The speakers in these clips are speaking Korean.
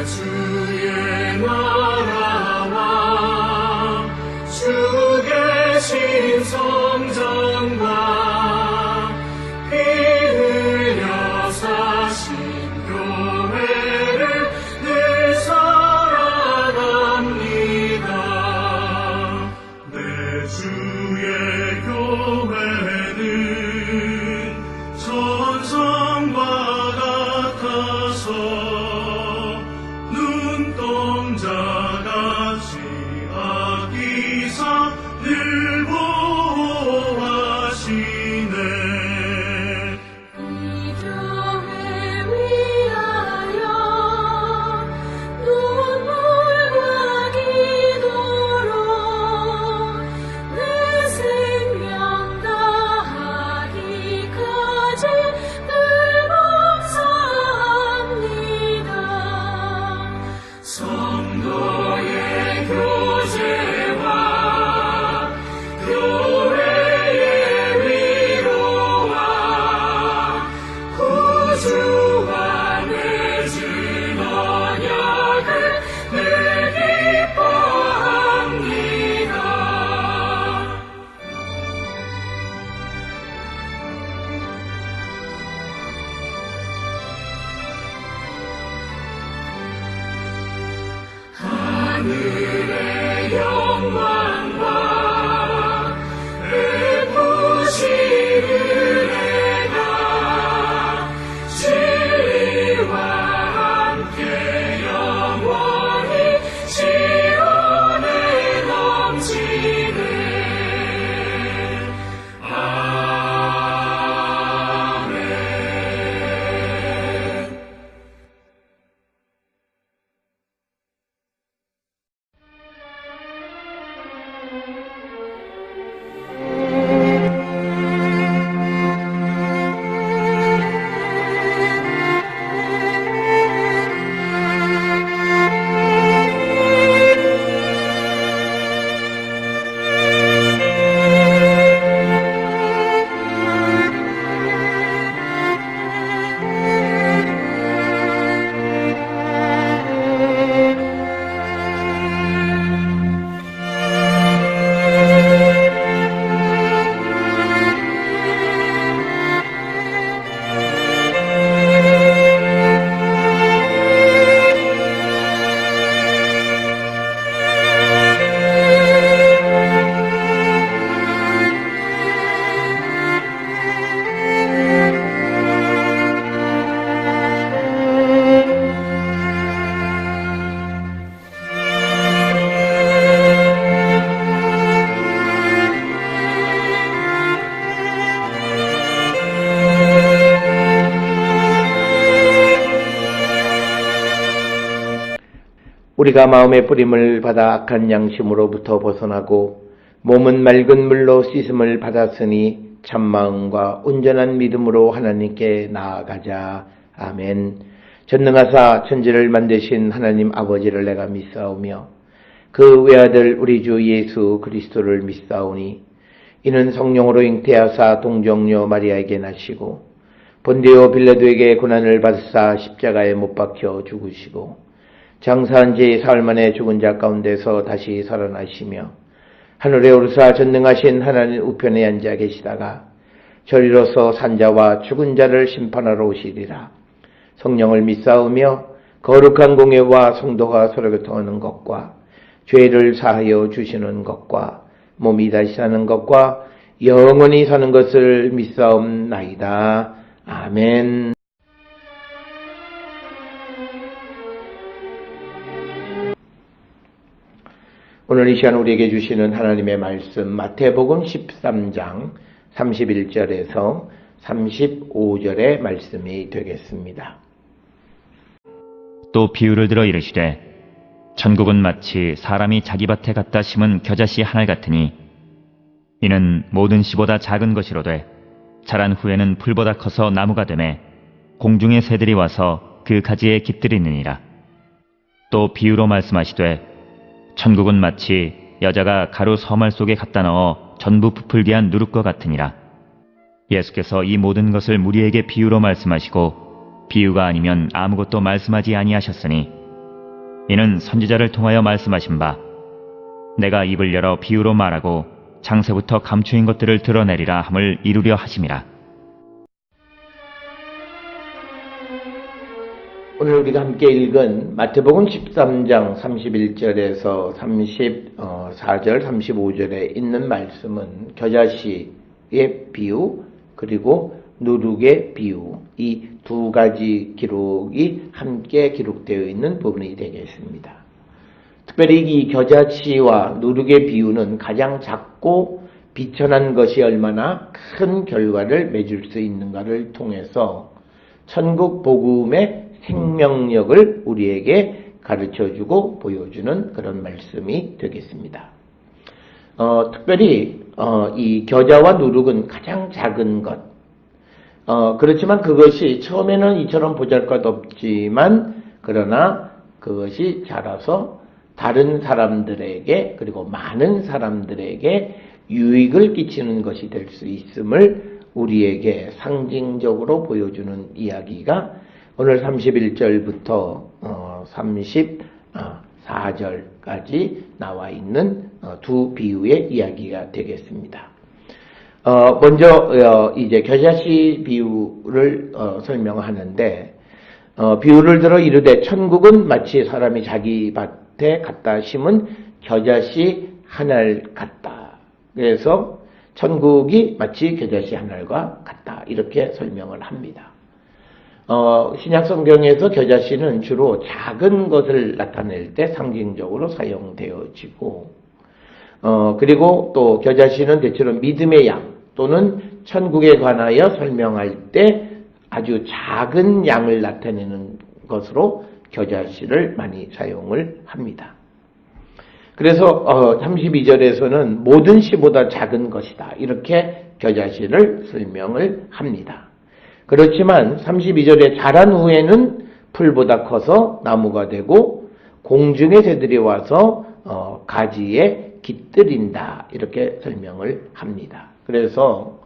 주의 나라와 주 계신 성전과 피 흘려 사신 교회를 늘 살아갑니다. 내 주의 교회는 천성과 같아서 눈동자같이 아끼사 늘 보호하시네. 이 교회 위하여 눈물과 기도로 내 생명 다하기까지 늘 봉사합니다. 성도의 교제와 교회의 위로와 구주와 맺은 언약을 늘 기뻐합니다. 하늘의 영광과 베푸신 은혜가 진리와 함께 영원히 시온에 넘치네. 아멘. 우리가 마음의 뿌림을 받아 악한 양심으로부터 벗어나고 몸은 맑은 물로 씻음을 받았으니 참마음과 온전한 믿음으로 하나님께 나아가자. 아멘. 전능하사 천지를 만드신 하나님 아버지를 내가 믿사오며 그 외아들 우리 주 예수 그리스도를 믿사오니 이는 성령으로 잉태하사 동정녀 마리아에게 나시고 본디오 빌라도에게 고난을 받으사 십자가에 못 박혀 죽으시고 장사한 지 사흘 만에 죽은 자 가운데서 다시 살아나시며 하늘에 오르사 전능하신 하나님 우편에 앉아 계시다가 저리로서 산자와 죽은 자를 심판하러 오시리라. 성령을 믿사오며 거룩한 공예와 성도가 서로 교통하는 것과 죄를 사하여 주시는 것과 몸이 다시 사는 것과 영원히 사는 것을 믿사옵나이다. 아멘. 오늘 이 시간 우리에게 주시는 하나님의 말씀 마태복음 13장 31절에서 35절의 말씀이 되겠습니다. 또 비유를 들어 이르시되 천국은 마치 사람이 자기 밭에 갖다 심은 겨자씨 한 알 같으니 이는 모든 씨보다 작은 것이로되 자란 후에는 풀보다 커서 나무가 되매 공중의 새들이 와서 그 가지에 깃들이느니라. 또 비유로 말씀하시되 천국은 마치 여자가 가루 서말 속에 갖다 넣어 전부 부풀게 한 누룩과 같으니라. 예수께서 이 모든 것을 무리에게 비유로 말씀하시고 비유가 아니면 아무것도 말씀하지 아니하셨으니 이는 선지자를 통하여 말씀하신 바 내가 입을 열어 비유로 말하고 장세부터 감추인 것들을 드러내리라 함을 이루려 하심이라. 오늘 우리가 함께 읽은 마태복음 13장 31절에서 34절, 35절에 있는 말씀은 겨자씨의 비유 그리고 누룩의 비유, 이 두 가지 기록이 함께 기록되어 있는 부분이 되겠습니다. 특별히 이 겨자씨와 누룩의 비유는 가장 작고 비천한 것이 얼마나 큰 결과를 맺을 수 있는가를 통해서 천국 복음의 생명력을 우리에게 가르쳐주고 보여주는 그런 말씀이 되겠습니다. 특별히 이 겨자와 누룩은 가장 작은 것, 그렇지만 그것이 처음에는 이처럼 보잘것없지만 그러나 그것이 자라서 다른 사람들에게 그리고 많은 사람들에게 유익을 끼치는 것이 될 수 있음을 우리에게 상징적으로 보여주는 이야기가 오늘 31절부터 34절까지 나와 있는 두 비유의 이야기가 되겠습니다. 먼저 이제 겨자씨 비유를 설명하는데 비유를 들어 이르되 천국은 마치 사람이 자기 밭에 갖다 심은 겨자씨 한 알 같다. 그래서 천국이 마치 겨자씨 한 알과 같다. 이렇게 설명을 합니다. 신약 성경에서 겨자씨는 주로 작은 것을 나타낼 때 상징적으로 사용되어지고 그리고 또 겨자씨는 대체로 믿음의 양 또는 천국에 관하여 설명할 때 아주 작은 양을 나타내는 것으로 겨자씨를 많이 사용을 합니다. 그래서 32절에서는 모든 씨보다 작은 것이다. 이렇게 겨자씨를 설명을 합니다. 그렇지만 32절에 자란 후에는 풀보다 커서 나무가 되고 공중의 새들이 와서 가지에 깃들인다. 이렇게 설명을 합니다. 그래서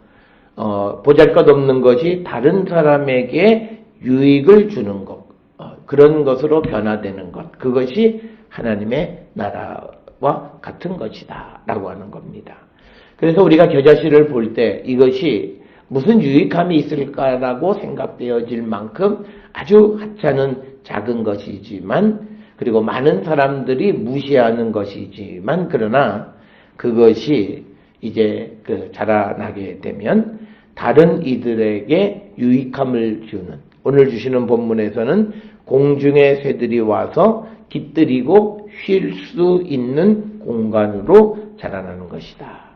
보잘것없는 것이 다른 사람에게 유익을 주는 것, 그런 것으로 변화되는 것, 그것이 하나님의 나라와 같은 것이다 라고 하는 겁니다. 그래서 우리가 겨자씨를 볼 때 이것이 무슨 유익함이 있을까라고 생각되어질 만큼 아주 하찮은 작은 것이지만 그리고 많은 사람들이 무시하는 것이지만 그러나 그것이 이제 자라나게 되면 다른 이들에게 유익함을 주는, 오늘 주시는 본문에서는 공중의 새들이 와서 깃들이고 쉴 수 있는 공간으로 자라나는 것이다.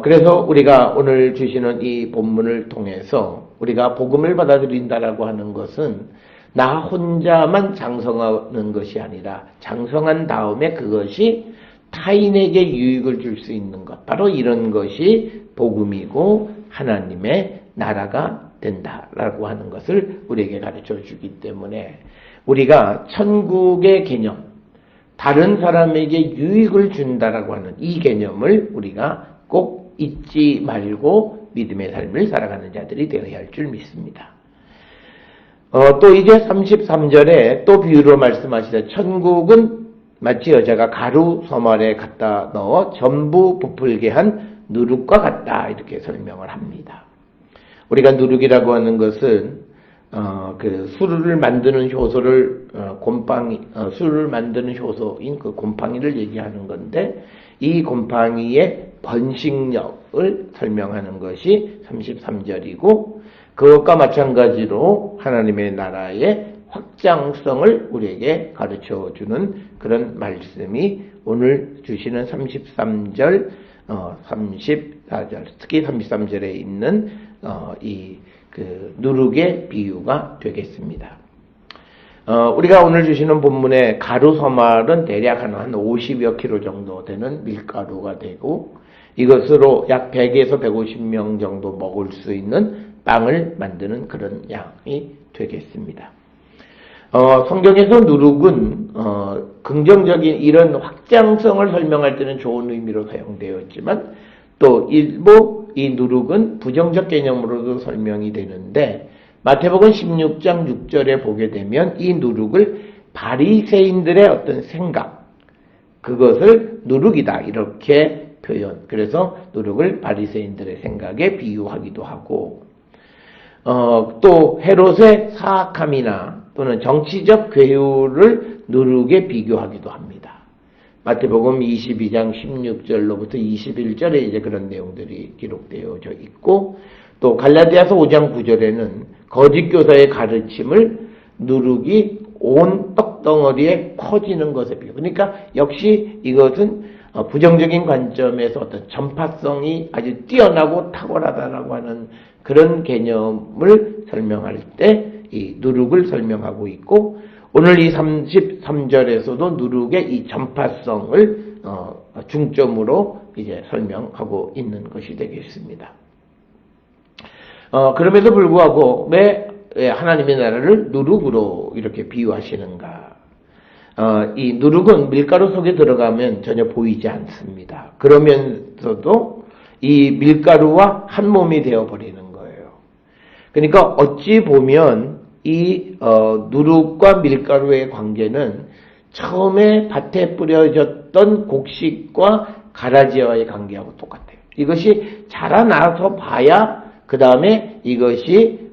그래서 우리가 오늘 주시는 이 본문을 통해서 우리가 복음을 받아들인다라고 하는 것은 나 혼자만 장성하는 것이 아니라 장성한 다음에 그것이 타인에게 유익을 줄 수 있는 것, 바로 이런 것이 복음이고 하나님의 나라가 된다라고 하는 것을 우리에게 가르쳐 주기 때문에 우리가 천국의 개념, 다른 사람에게 유익을 준다라고 하는 이 개념을 우리가 꼭 잊지 말고 믿음의 삶을 살아가는 자들이 되어야 할 줄 믿습니다. 또 이제 33절에 또 비유로 말씀하시되 천국은 마치 여자가 가루 서말에 갖다 넣어 전부 부풀게 한 누룩과 같다. 이렇게 설명을 합니다. 우리가 누룩이라고 하는 것은 술을 만드는 효소를 술을 만드는 효소인 그 곰팡이를 얘기하는 건데 이 곰팡이의 번식력을 설명하는 것이 33절이고 그것과 마찬가지로 하나님의 나라의 확장성을 우리에게 가르쳐주는 그런 말씀이 오늘 주시는 33절, 34절, 특히 33절에 있는 누룩의 비유가 되겠습니다. 우리가 오늘 주시는 본문의 가루 서말은 대략 한 50여 킬로 정도 되는 밀가루가 되고 이것으로 약 100에서 150명 정도 먹을 수 있는 빵을 만드는 그런 양이 되겠습니다. 성경에서 누룩은 긍정적인 이런 확장성을 설명할 때는 좋은 의미로 사용되었지만 또 일부 이 누룩은 부정적 개념으로도 설명이 되는데 마태복음 16장 6절에 보게 되면 이 누룩을 바리새인들의 어떤 생각, 그것을 누룩이다 이렇게 표현. 그래서 누룩을 바리새인들의 생각에 비유하기도 하고, 또 헤롯의 사악함이나 또는 정치적 괴우를 누룩에 비교하기도 합니다. 마태복음 22장 16절로부터 21절에 이제 그런 내용들이 기록되어져 있고, 또 갈라디아서 5장 9절에는 거짓 교사의 가르침을 누룩이 온 떡덩어리에 퍼지는 것에 비유. 그러니까 역시 이것은 부정적인 관점에서 어떤 전파성이 아주 뛰어나고 탁월하다라고 하는 그런 개념을 설명할 때 이 누룩을 설명하고 있고, 오늘 이 33절에서도 누룩의 이 전파성을 중점으로 이제 설명하고 있는 것이 되겠습니다. 그럼에도 불구하고 왜 하나님의 나라를 누룩으로 이렇게 비유하시는가? 이 누룩은 밀가루 속에 들어가면 전혀 보이지 않습니다. 그러면서도 이 밀가루와 한 몸이 되어버리는 거예요. 그러니까 어찌 보면 이 누룩과 밀가루의 관계는 처음에 밭에 뿌려졌던 곡식과 가라지와의 관계하고 똑같아요. 이것이 자라나서 봐야 그 다음에 이것이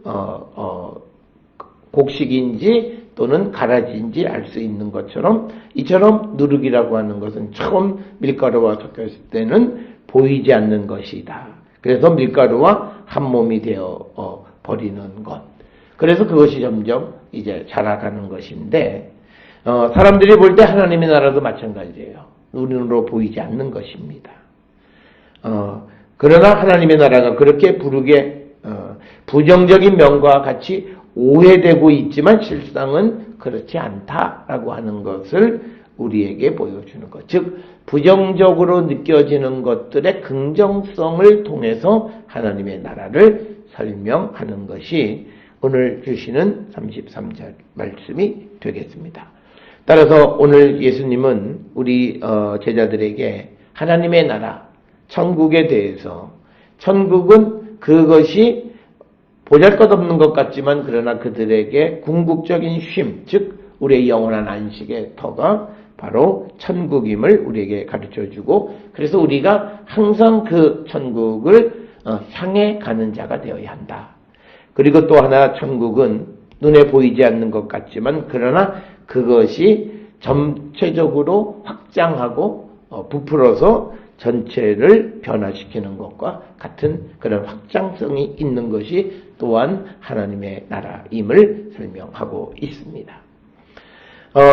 곡식인지 또는 가라지인지 알 수 있는 것처럼, 이처럼 누룩이라고 하는 것은 처음 밀가루와 섞였을 때는 보이지 않는 것이다. 그래서 밀가루와 한 몸이 되어 버리는 것. 그래서 그것이 점점 이제 자라가는 것인데, 사람들이 볼 때 하나님의 나라도 마찬가지예요. 눈으로 보이지 않는 것입니다. 그러나 하나님의 나라가 그렇게 부정적인 면과 같이 오해되고 있지만 실상은 그렇지 않다라고 하는 것을 우리에게 보여주는 것. 즉, 부정적으로 느껴지는 것들의 긍정성을 통해서 하나님의 나라를 설명하는 것이 오늘 주시는 33절 말씀이 되겠습니다. 따라서 오늘 예수님은 우리 제자들에게 하나님의 나라, 천국에 대해서, 천국은 그것이 보잘것없는 것 같지만 그러나 그들에게 궁극적인 쉼, 즉 우리의 영원한 안식의 터가 바로 천국임을 우리에게 가르쳐주고, 그래서 우리가 항상 그 천국을 향해 가는 자가 되어야 한다. 그리고 또 하나, 천국은 눈에 보이지 않는 것 같지만 그러나 그것이 전체적으로 확장하고 부풀어서 전체를 변화시키는 것과 같은 그런 확장성이 있는 것이 또한 하나님의 나라임을 설명하고 있습니다.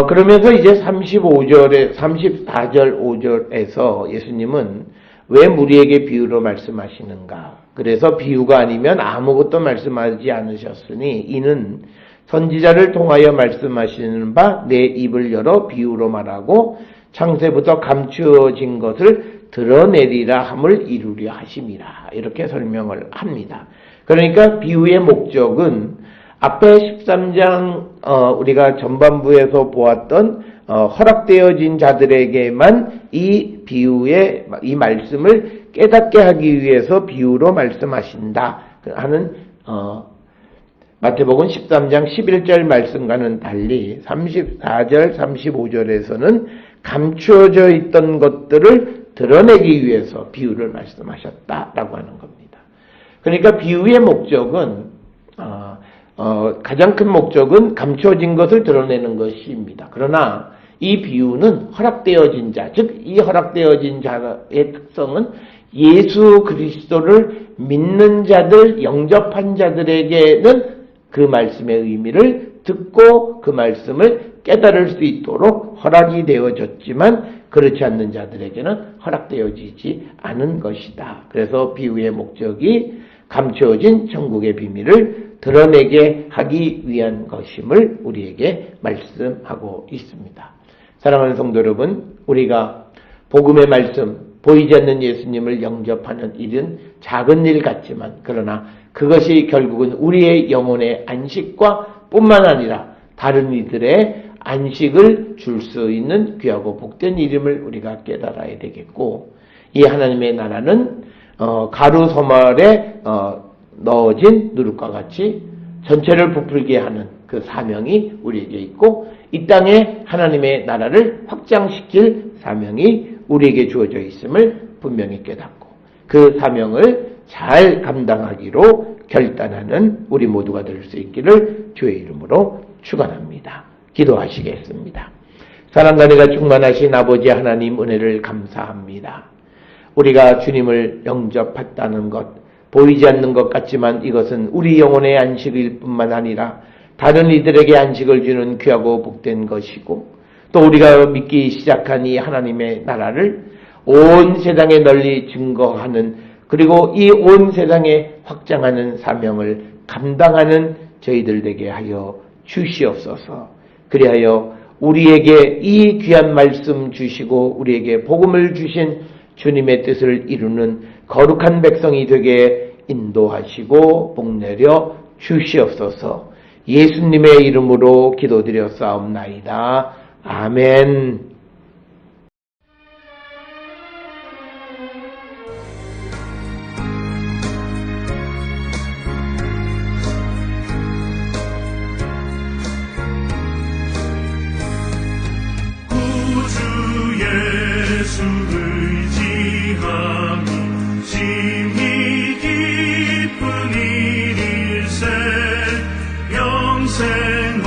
그러면서 이제 34절 5절에서 예수님은 왜 우리에게 비유로 말씀하시는가? 그래서 비유가 아니면 아무것도 말씀하지 않으셨으니 이는 선지자를 통하여 말씀하시는 바 내 입을 열어 비유로 말하고 창세부터 감추어진 것을 드러내리라 함을 이루려 하심이라. 이렇게 설명을 합니다. 그러니까 비유의 목적은 앞에 13장 우리가 전반부에서 보았던 허락되어진 자들에게만 이 비유의 이 말씀을 깨닫게 하기 위해서 비유로 말씀하신다 하는 마태복음 13장 11절 말씀과는 달리 34절 35절에서는 감추어져 있던 것들을 드러내기 위해서 비유를 말씀하셨다라고 하는 겁니다. 그러니까 비유의 목적은 가장 큰 목적은 감추어진 것을 드러내는 것입니다. 그러나 이 비유는 허락되어진 자, 즉 이 허락되어진 자의 특성은 예수 그리스도를 믿는 자들, 영접한 자들에게는 그 말씀의 의미를 듣고 그 말씀을 깨달을 수 있도록 허락이 되어졌지만 그렇지 않는 자들에게는 허락되어지지 않은 것이다. 그래서 비유의 목적이 감추어진 천국의 비밀을 드러내게 하기 위한 것임을 우리에게 말씀하고 있습니다. 사랑하는 성도 여러분, 우리가 복음의 말씀, 보이지 않는 예수님을 영접하는 일은 작은 일 같지만 그러나 그것이 결국은 우리의 영혼의 안식과 뿐만 아니라 다른 이들의 안식을 줄 수 있는 귀하고 복된 이름을 우리가 깨달아야 되겠고, 이 하나님의 나라는 가루 소말에 넣어진 누룩과 같이 전체를 부풀게 하는 그 사명이 우리에게 있고 이 땅에 하나님의 나라를 확장시킬 사명이 우리에게 주어져 있음을 분명히 깨닫고 그 사명을 잘 감당하기로 결단하는 우리 모두가 될 수 있기를 주의 이름으로 축원합니다. 기도하시겠습니다. 사랑과 은혜가 충만하신 아버지 하나님 은혜를 감사합니다. 우리가 주님을 영접했다는 것, 보이지 않는 것 같지만 이것은 우리 영혼의 안식일 뿐만 아니라 다른 이들에게 안식을 주는 귀하고 복된 것이고 또 우리가 믿기 시작한 이 하나님의 나라를 온 세상에 널리 증거하는 그리고 이 온 세상에 확장하는 사명을 감당하는 저희들 되게 하여 주시옵소서. 그리하여 우리에게 이 귀한 말씀 주시고 우리에게 복음을 주신 주님의 뜻을 이루는 거룩한 백성이 되게 인도하시고 복내려 주시옵소서. 예수님의 이름으로 기도드렸사옵나이다. 아멘. 구주 예수 의지함이 심히 기쁜 일일세 영생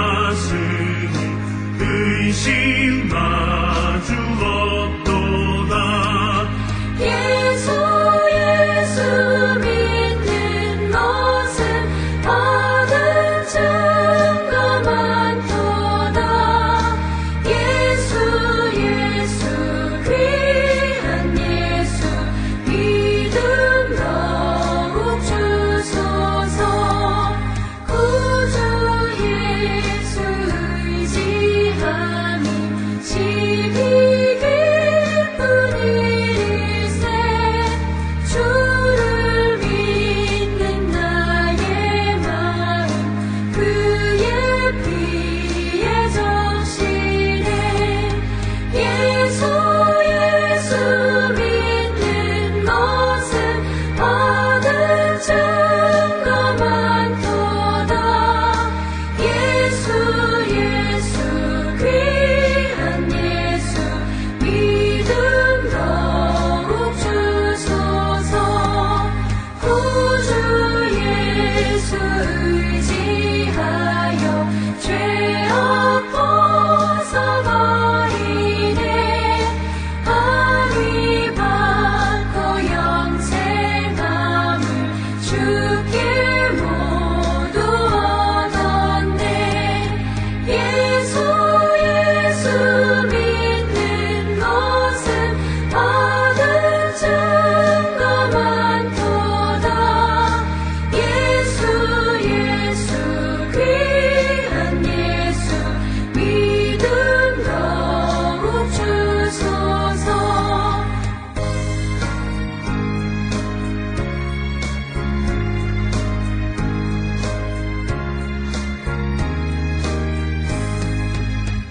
허락받았으니 의심 마주 없도다. 예수 믿는 것은 받은 증거 많도다. 예수 귀한 예수 믿음 더욱 주소서. 구주 예수 의지함이 심히 기쁜 일일세 주를 믿는 나의 마음 그의 피에 적시네. 예수 믿는 것은 받은 증거 많도다. 예수 귀한 예수 믿음 더욱 주소서. 구주 예수 의지하여 죄악 벗어버리네. 아리 받고 영생함을 주께 모두 얻었네. 예수 믿는 것은 받은 증거 많도다. 예수 귀한 예수 믿음 더욱 주소서.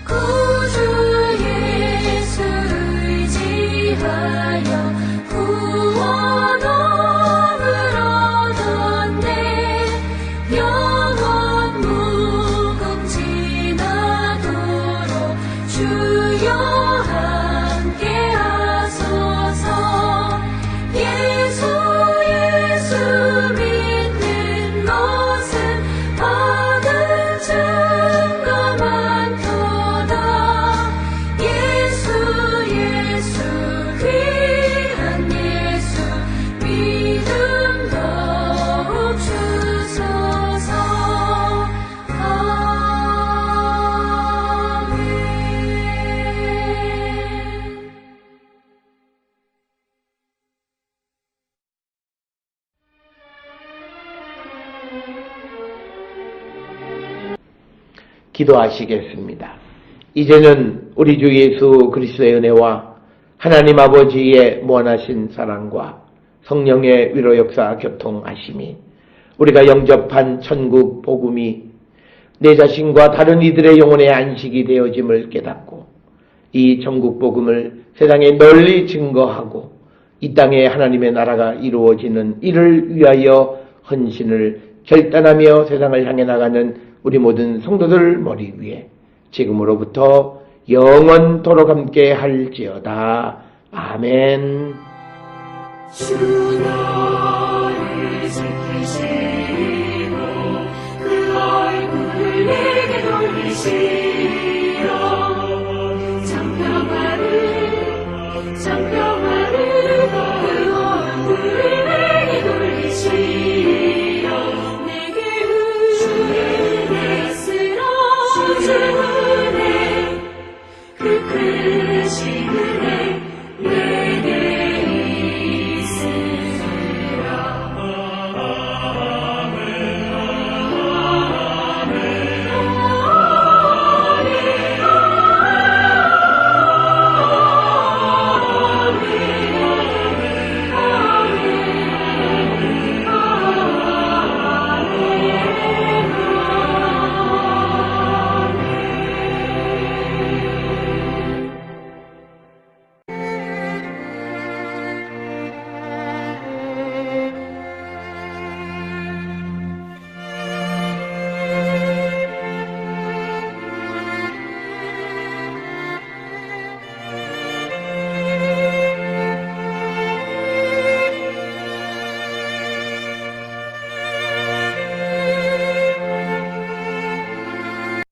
구주 예수 의지하여 구원함을 얻었네. 영원 무궁지나도록 주여 함께 하소서. 예수 믿는 것은 받은 증거 많도다. 예수 귀한 예수 믿음 더욱 주소서. 아멘. 기도하시겠습니다. 이제는 우리 주 예수 그리스도의 은혜와 하나님 아버지의 무한하신 사랑과 성령의 위로 역사 교통하심이 우리가 영접한 천국 복음이 내 자신과 다른 이들의 영혼의 안식이 되어짐을 깨닫고 이 천국 복음을 세상에 널리 증거하고 이 땅에 하나님의 나라가 이루어지는 이를 위하여 헌신을 결단하며 세상을 향해 나가는 우리 모든 성도들 머리 위에 지금으로부터 영원토록 함께 할지어다. 아멘. 주 너를 지키시고 그 얼굴을 내게 돌리시고